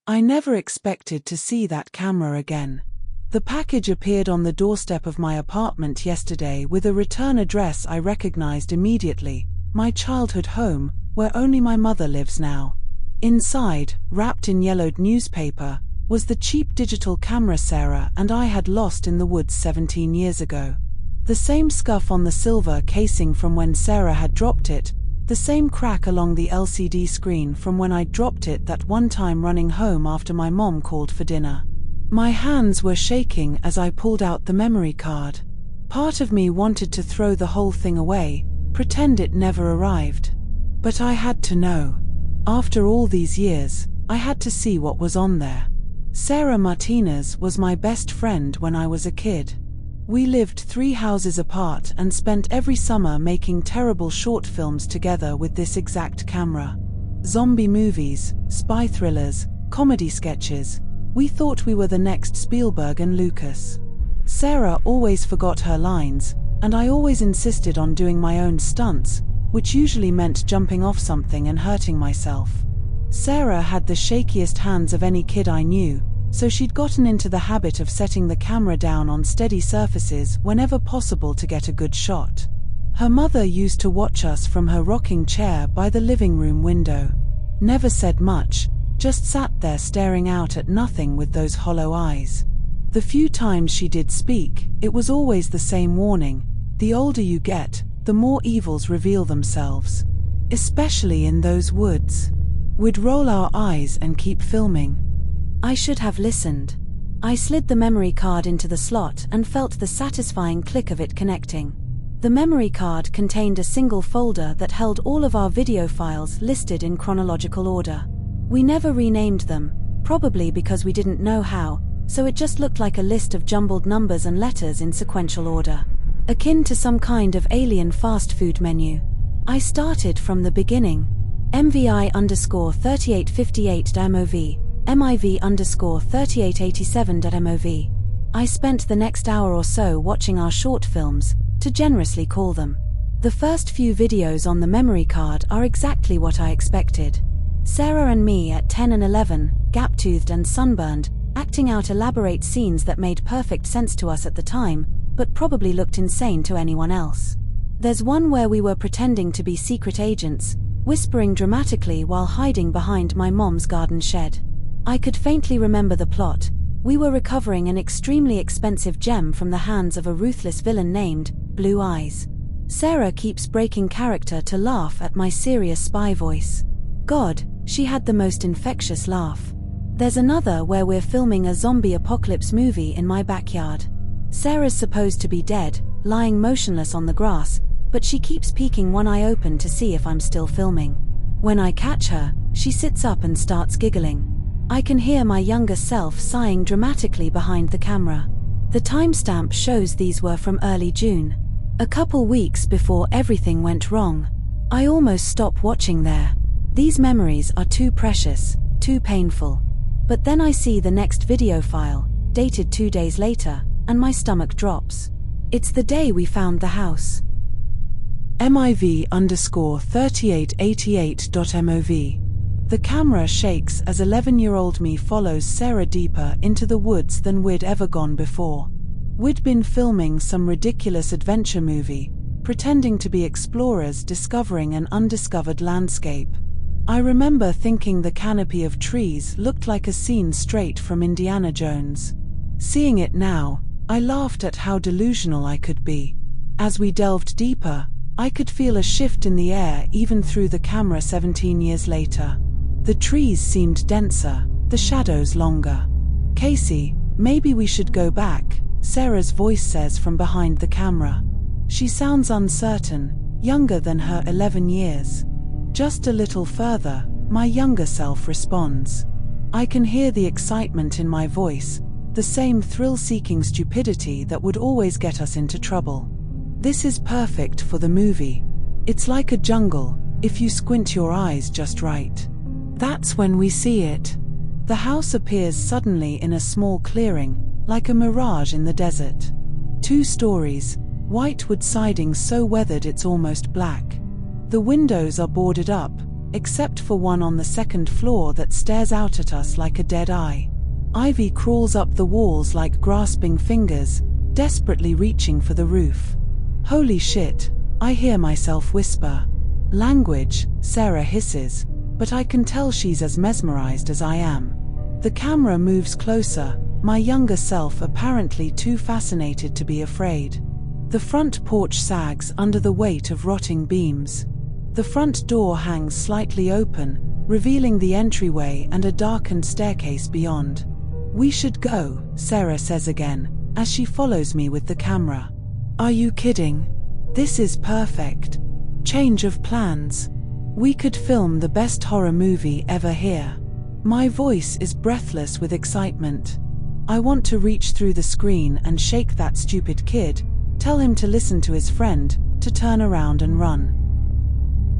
I never expected to see that camera again. The package appeared on the doorstep of my apartment yesterday with a return address I recognized immediately, my childhood home, where only my mother lives now. Inside, wrapped in yellowed newspaper, was the cheap digital camera Sarah and I had lost in the woods 17 years ago. The same scuff on the silver casing from when Sarah had dropped it, the same crack along the LCD screen from when I dropped it that one time running home after my mom called for dinner. My hands were shaking as I pulled out the memory card. Part of me wanted to throw the whole thing away, pretend it never arrived. But I had to know. After all these years, I had to see what was on there. Sarah Martinez was my best friend when I was a kid. We lived 3 houses apart and spent every summer making terrible short films together with this exact camera. Zombie movies, spy thrillers, comedy sketches. We thought we were the next Spielberg and Lucas. Sarah always forgot her lines, and I always insisted on doing my own stunts, which usually meant jumping off something and hurting myself. Sarah had the shakiest hands of any kid I knew, so she'd gotten into the habit of setting the camera down on steady surfaces whenever possible to get a good shot. Her mother used to watch us from her rocking chair by the living room window. Never said much, just sat there staring out at nothing with those hollow eyes. The few times she did speak, it was always the same warning: the older you get, the more evils reveal themselves. Especially in those woods. We'd roll our eyes and keep filming. I should have listened. I slid the memory card into the slot and felt the satisfying click of it connecting. The memory card contained a single folder that held all of our video files listed in chronological order. We never renamed them, probably because we didn't know how, so it just looked like a list of jumbled numbers and letters in sequential order, akin to some kind of alien fast food menu. I started from the beginning. MVI_3858.mov, MIV_3887.mov. I spent the next hour or so watching our short films, to generously call them. The first few videos on the memory card are exactly what I expected. Sarah and me at 10 and 11, gap-toothed and sunburned, acting out elaborate scenes that made perfect sense to us at the time, but probably looked insane to anyone else. There's one where we were pretending to be secret agents, whispering dramatically while hiding behind my mom's garden shed. I could faintly remember the plot. We were recovering an extremely expensive gem from the hands of a ruthless villain named Blue Eyes. Sarah keeps breaking character to laugh at my serious spy voice. God, she had the most infectious laugh. There's another where we're filming a zombie apocalypse movie in my backyard. Sarah's supposed to be dead, lying motionless on the grass, but she keeps peeking one eye open to see if I'm still filming. When I catch her, she sits up and starts giggling. I can hear my younger self sighing dramatically behind the camera. The timestamp shows these were from early June. A couple weeks before everything went wrong. I almost stopped watching there. These memories are too precious, too painful. But then I see the next video file, dated 2 days later, and my stomach drops. It's the day we found the house. MIV_3888.mov. The camera shakes as 11-year-old me follows Sarah deeper into the woods than we'd ever gone before. We'd been filming some ridiculous adventure movie, pretending to be explorers discovering an undiscovered landscape. I remember thinking the canopy of trees looked like a scene straight from Indiana Jones. Seeing it now, I laughed at how delusional I could be. As we delved deeper, I could feel a shift in the air even through the camera 17 years later. The trees seemed denser, the shadows longer. Casey, maybe we should go back, Sarah's voice says from behind the camera. She sounds uncertain, younger than her 11 years. Just a little further, my younger self responds. I can hear the excitement in my voice, the same thrill-seeking stupidity that would always get us into trouble. This is perfect for the movie. It's like a jungle, if you squint your eyes just right. That's when we see it. The house appears suddenly in a small clearing, like a mirage in the desert. 2 stories, white wood siding so weathered it's almost black. The windows are boarded up, except for one on the second floor that stares out at us like a dead eye. Ivy crawls up the walls like grasping fingers, desperately reaching for the roof. Holy shit, I hear myself whisper. Language, Sarah hisses, but I can tell she's as mesmerized as I am. The camera moves closer, my younger self apparently too fascinated to be afraid. The front porch sags under the weight of rotting beams. The front door hangs slightly open, revealing the entryway and a darkened staircase beyond. We should go, Sarah says again, as she follows me with the camera. Are you kidding? This is perfect. Change of plans. We could film the best horror movie ever here. My voice is breathless with excitement. I want to reach through the screen and shake that stupid kid, tell him to listen to his friend, to turn around and run.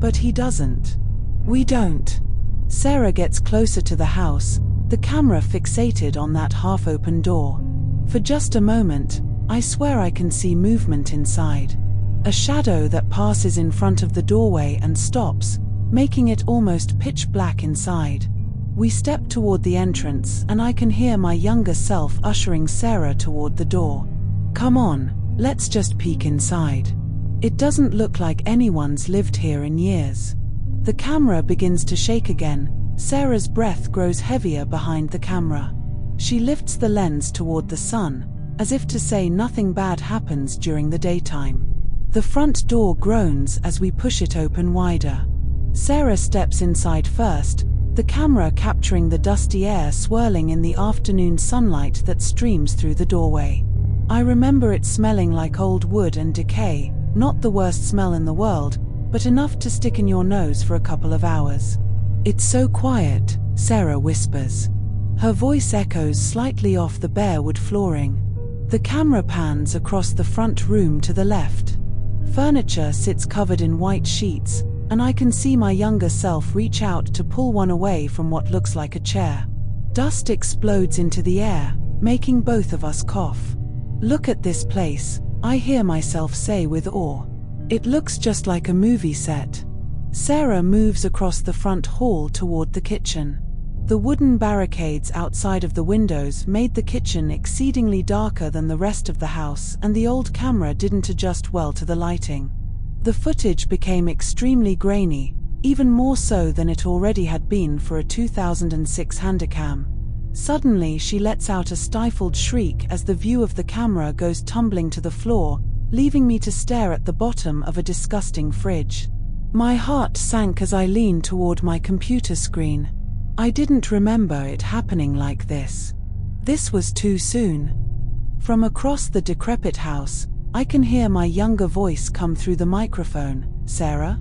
But he doesn't. We don't. Sarah gets closer to the house, the camera fixated on that half-open door. For just a moment, I swear I can see movement inside. A shadow that passes in front of the doorway and stops, making it almost pitch black inside. We step toward the entrance and I can hear my younger self ushering Sarah toward the door. Come on, let's just peek inside. It doesn't look like anyone's lived here in years. The camera begins to shake again. Sarah's breath grows heavier behind the camera. She lifts the lens toward the sun, as if to say nothing bad happens during the daytime. The front door groans as we push it open wider. Sarah steps inside first, the camera capturing the dusty air swirling in the afternoon sunlight that streams through the doorway. I remember it smelling like old wood and decay, not the worst smell in the world, but enough to stick in your nose for a couple of hours. It's so quiet, Sarah whispers. Her voice echoes slightly off the bare wood flooring. The camera pans across the front room to the left. Furniture sits covered in white sheets, and I can see my younger self reach out to pull one away from what looks like a chair. Dust explodes into the air, making both of us cough. Look at this place, I hear myself say with awe. It looks just like a movie set. Sarah moves across the front hall toward the kitchen. The wooden barricades outside of the windows made the kitchen exceedingly darker than the rest of the house, and the old camera didn't adjust well to the lighting. The footage became extremely grainy, even more so than it already had been for a 2006 Handycam. Suddenly she lets out a stifled shriek as the view of the camera goes tumbling to the floor, leaving me to stare at the bottom of a disgusting fridge. My heart sank as I leaned toward my computer screen. I didn't remember it happening like this. This was too soon. From across the decrepit house, I can hear my younger voice come through the microphone. Sarah?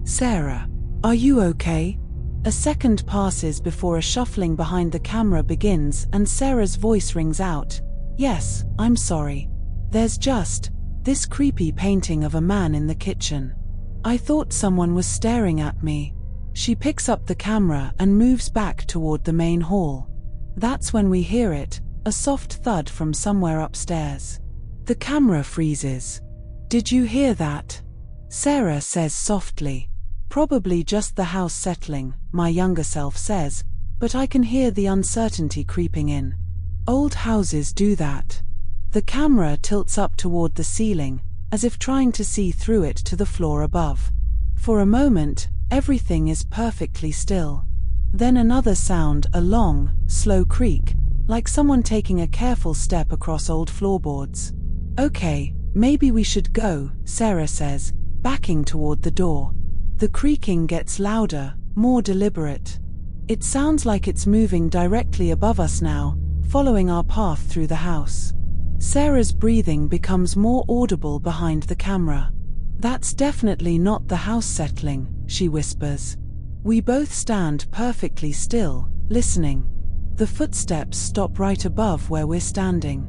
Sarah, are you okay? A second passes before a shuffling behind the camera begins and Sarah's voice rings out. Yes, I'm sorry. There's just this creepy painting of a man in the kitchen. I thought someone was staring at me. She picks up the camera and moves back toward the main hall. That's when we hear it, a soft thud from somewhere upstairs. The camera freezes. Did you hear that? Sarah says softly. Probably just the house settling, my younger self says, but I can hear the uncertainty creeping in. Old houses do that. The camera tilts up toward the ceiling, as if trying to see through it to the floor above. For a moment, everything is perfectly still. Then another sound, a long, slow creak, like someone taking a careful step across old floorboards. Okay, maybe we should go, Sarah says, backing toward the door. The creaking gets louder, more deliberate. It sounds like it's moving directly above us now, following our path through the house. Sarah's breathing becomes more audible behind the camera. That's definitely not the house settling, she whispers. We both stand perfectly still, listening. The footsteps stop right above where we're standing.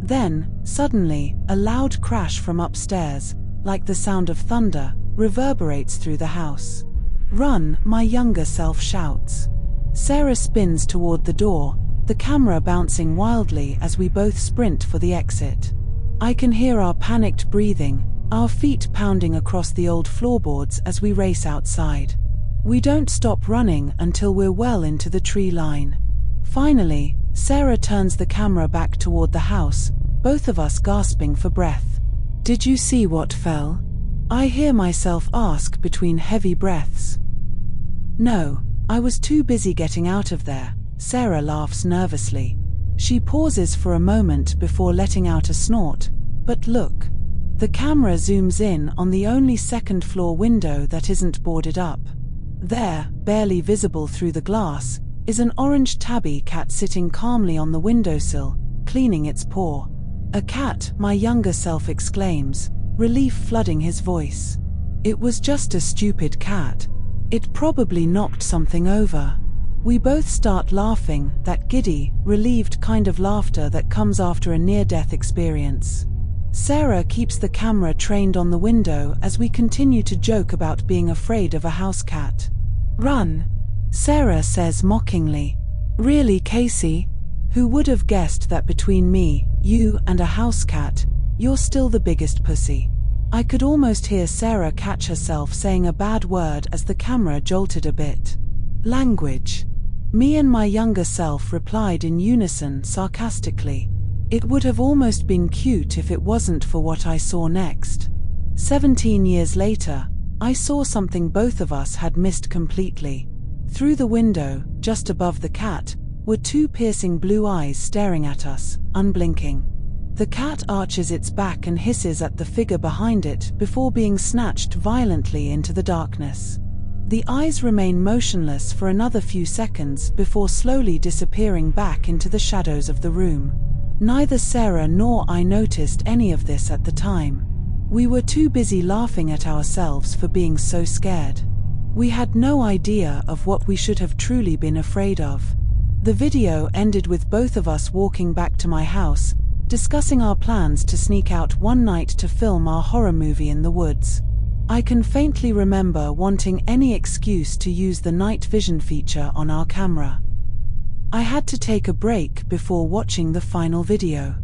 Then, suddenly, a loud crash from upstairs, like the sound of thunder, reverberates through the house. Run, my younger self shouts. Sarah spins toward the door, the camera bouncing wildly as we both sprint for the exit. I can hear our panicked breathing, our feet pounding across the old floorboards as we race outside. We don't stop running until we're well into the tree line. Finally, Sarah turns the camera back toward the house, both of us gasping for breath. "Did you see what fell?" I hear myself ask between heavy breaths. "No, I was too busy getting out of there," Sarah laughs nervously. She pauses for a moment before letting out a snort. "But look." The camera zooms in on the only second-floor window that isn't boarded up. There, barely visible through the glass, is an orange tabby cat sitting calmly on the windowsill, cleaning its paw. "A cat," my younger self exclaims, relief flooding his voice. "It was just a stupid cat. It probably knocked something over." We both start laughing, that giddy, relieved kind of laughter that comes after a near-death experience. Sarah keeps the camera trained on the window as we continue to joke about being afraid of a house cat. "Run," Sarah says mockingly. "Really, Casey? Who would have guessed that between me, you, and a house cat, you're still the biggest pussy?" I could almost hear Sarah catch herself saying a bad word as the camera jolted a bit. "Language." Me and my younger self replied in unison sarcastically. It would have almost been cute if it wasn't for what I saw next. 17 years later, I saw something both of us had missed completely. Through the window, just above the cat, were two piercing blue eyes staring at us, unblinking. The cat arches its back and hisses at the figure behind it before being snatched violently into the darkness. The eyes remain motionless for another few seconds before slowly disappearing back into the shadows of the room. Neither Sarah nor I noticed any of this at the time. We were too busy laughing at ourselves for being so scared. We had no idea of what we should have truly been afraid of. The video ended with both of us walking back to my house, discussing our plans to sneak out one night to film our horror movie in the woods. I can faintly remember wanting any excuse to use the night vision feature on our camera. I had to take a break before watching the final video.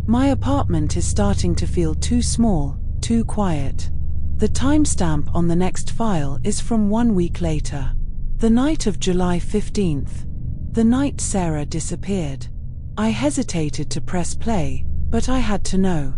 My apartment is starting to feel too small, too quiet. The timestamp on the next file is from 1 week later. The night of July 15th. The night Sarah disappeared. I hesitated to press play, but I had to know.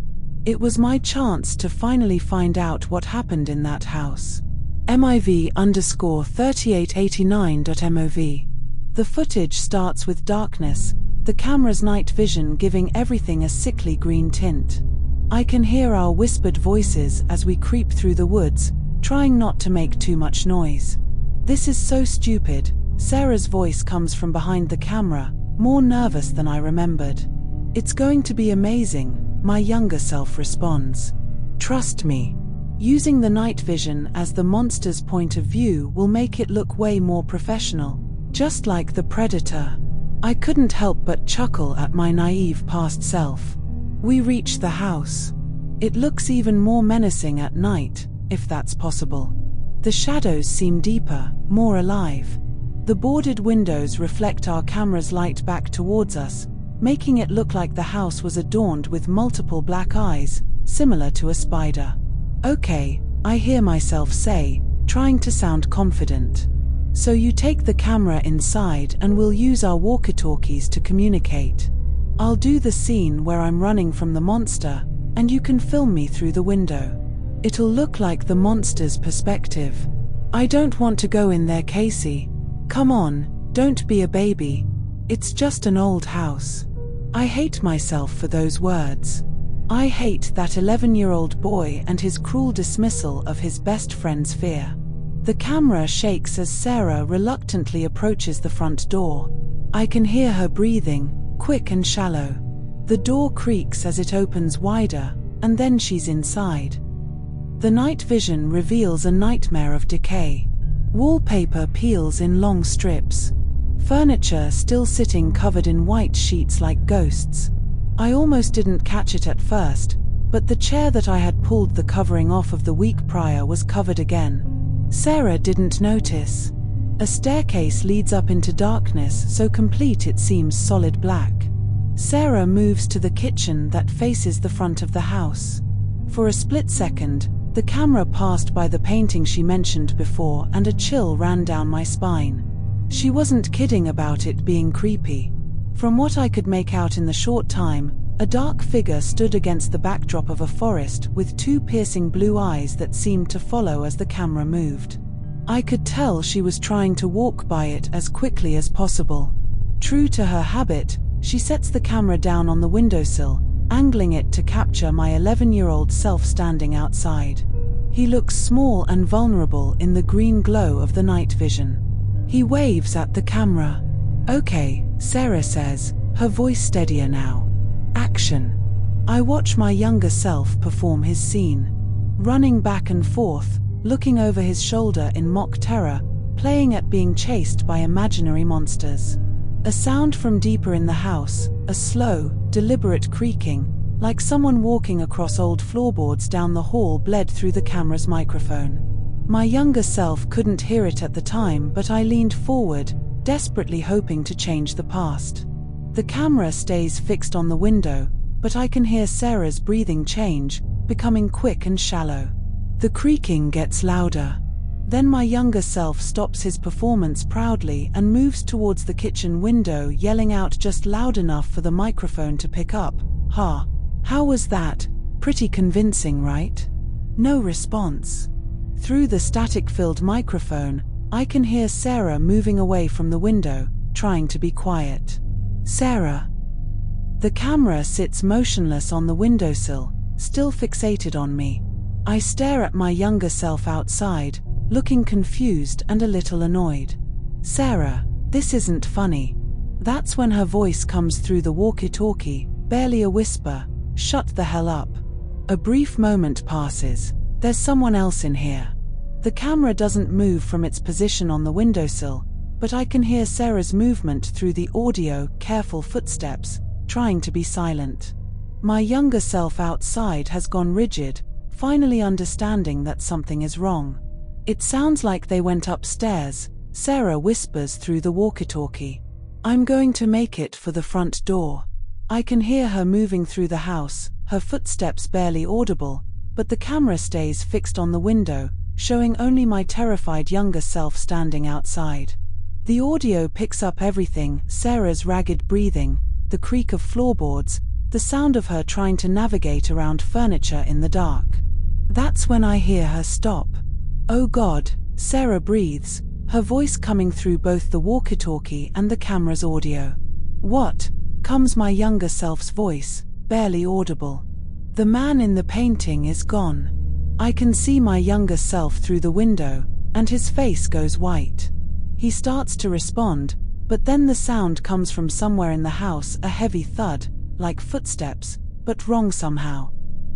It was my chance to finally find out what happened in that house. MIV_3889.mov. The footage starts with darkness, the camera's night vision giving everything a sickly green tint. I can hear our whispered voices as we creep through the woods, trying not to make too much noise. "This is so stupid," Sarah's voice comes from behind the camera, more nervous than I remembered. "It's going to be amazing," my younger self responds. "Trust me. Using the night vision as the monster's point of view will make it look way more professional, just like the Predator." I couldn't help but chuckle at my naive past self. We reach the house. It looks even more menacing at night, if that's possible. The shadows seem deeper, more alive. The boarded windows reflect our camera's light back towards us, making it look like the house was adorned with multiple black eyes, similar to a spider. "Okay," I hear myself say, trying to sound confident. "So you take the camera inside and we'll use our walkie-talkies to communicate. I'll do the scene where I'm running from the monster, and you can film me through the window. It'll look like the monster's perspective." "I don't want to go in there, Casey. Come on, don't be a baby. It's just an old house." I hate myself for those words. I hate that 11-year-old boy and his cruel dismissal of his best friend's fear. The camera shakes as Sarah reluctantly approaches the front door. I can hear her breathing, quick and shallow. The door creaks as it opens wider, and then she's inside. The night vision reveals a nightmare of decay. Wallpaper peels in long strips. Furniture still sitting covered in white sheets like ghosts. I almost didn't catch it at first, but the chair that I had pulled the covering off of the week prior was covered again. Sarah didn't notice. A staircase leads up into darkness, so complete it seems solid black. Sarah moves to the kitchen that faces the front of the house. For a split second, the camera passed by the painting she mentioned before and a chill ran down my spine. She wasn't kidding about it being creepy. From what I could make out in the short time, a dark figure stood against the backdrop of a forest with two piercing blue eyes that seemed to follow as the camera moved. I could tell she was trying to walk by it as quickly as possible. True to her habit, she sets the camera down on the windowsill, angling it to capture my 11-year-old self standing outside. He looks small and vulnerable in the green glow of the night vision. He waves at the camera. "Okay," Sarah says, her voice steadier now. "Action." I watch my younger self perform his scene. Running back and forth, looking over his shoulder in mock terror, playing at being chased by imaginary monsters. A sound from deeper in the house, a slow, deliberate creaking, like someone walking across old floorboards down the hall, bled through the camera's microphone. My younger self couldn't hear it at the time, but I leaned forward, desperately hoping to change the past. The camera stays fixed on the window, but I can hear Sarah's breathing change, becoming quick and shallow. The creaking gets louder. Then my younger self stops his performance proudly and moves towards the kitchen window, yelling out just loud enough for the microphone to pick up, "Ha! How was that? Pretty convincing, right?" No response. Through the static-filled microphone, I can hear Sarah moving away from the window, trying to be quiet. "Sarah." The camera sits motionless on the windowsill, still fixated on me. I stare at my younger self outside, looking confused and a little annoyed. "Sarah, this isn't funny." That's when her voice comes through the walkie-talkie, barely a whisper, "Shut the hell up." A brief moment passes. There's someone else in here. The camera doesn't move from its position on the windowsill, but I can hear Sarah's movement through the audio, careful footsteps, trying to be silent. My younger self outside has gone rigid, finally understanding that something is wrong. "It sounds like they went upstairs," Sarah whispers through the walkie-talkie. "I'm going to make it for the front door." I can hear her moving through the house, her footsteps barely audible, but the camera stays fixed on the window, showing only my terrified younger self standing outside. The audio picks up everything: Sarah's ragged breathing, the creak of floorboards, the sound of her trying to navigate around furniture in the dark. That's when I hear her stop. "Oh God," Sarah breathes, her voice coming through both the walkie-talkie and the camera's audio. "What?" comes my younger self's voice, barely audible. "The man in the painting is gone." I can see my younger self through the window, and his face goes white. He starts to respond, but then the sound comes from somewhere in the house, a heavy thud, like footsteps, but wrong somehow.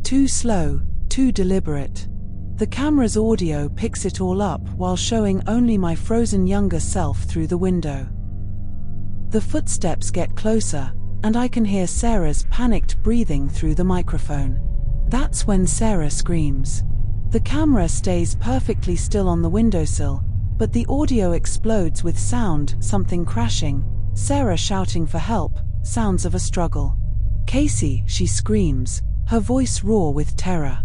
Too slow, too deliberate. The camera's audio picks it all up while showing only my frozen younger self through the window. The footsteps get closer, and I can hear Sarah's panicked breathing through the microphone. That's when Sarah screams. The camera stays perfectly still on the windowsill, but the audio explodes with sound, something crashing, Sarah shouting for help, sounds of a struggle. "Casey," she screams, her voice raw with terror.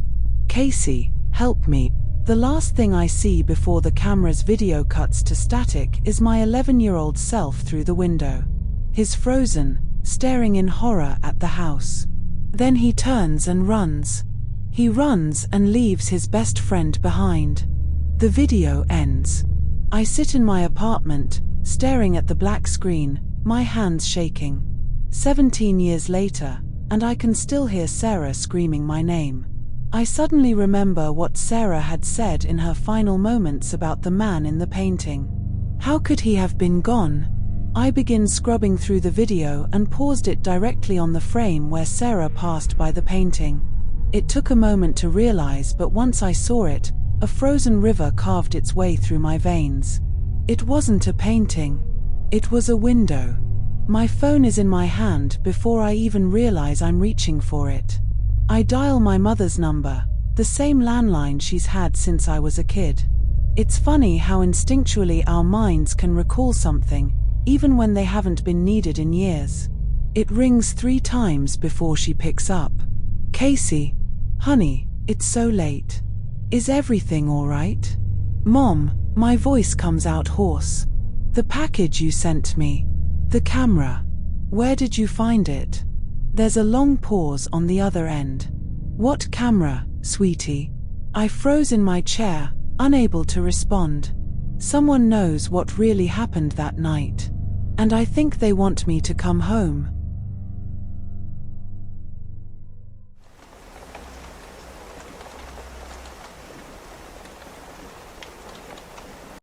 "Casey, help me." The last thing I see before the camera's video cuts to static is my 11-year-old self through the window. He's frozen, staring in horror at the house. Then he turns and runs. He runs and leaves his best friend behind. The video ends. I sit in my apartment, staring at the black screen, my hands shaking. 17 years later, and I can still hear Sarah screaming my name. I suddenly remember what Sarah had said in her final moments about the man in the painting. How could he have been gone? I began scrubbing through the video and paused it directly on the frame where Sarah passed by the painting. It took a moment to realize, but once I saw it, a frozen river carved its way through my veins. It wasn't a painting. It was a window. My phone is in my hand before I even realize I'm reaching for it. I dial my mother's number, the same landline she's had since I was a kid. It's funny how instinctually our minds can recall something, even when they haven't been needed in years. It rings 3 times before she picks up. "Casey, honey," It's so late. Is everything all right? Mom, my voice comes out hoarse. The package you sent me. The camera. Where did you find it? There's a long pause on the other end. What camera, sweetie? I froze in my chair, unable to respond. Someone knows what really happened that night. And I think they want me to come home.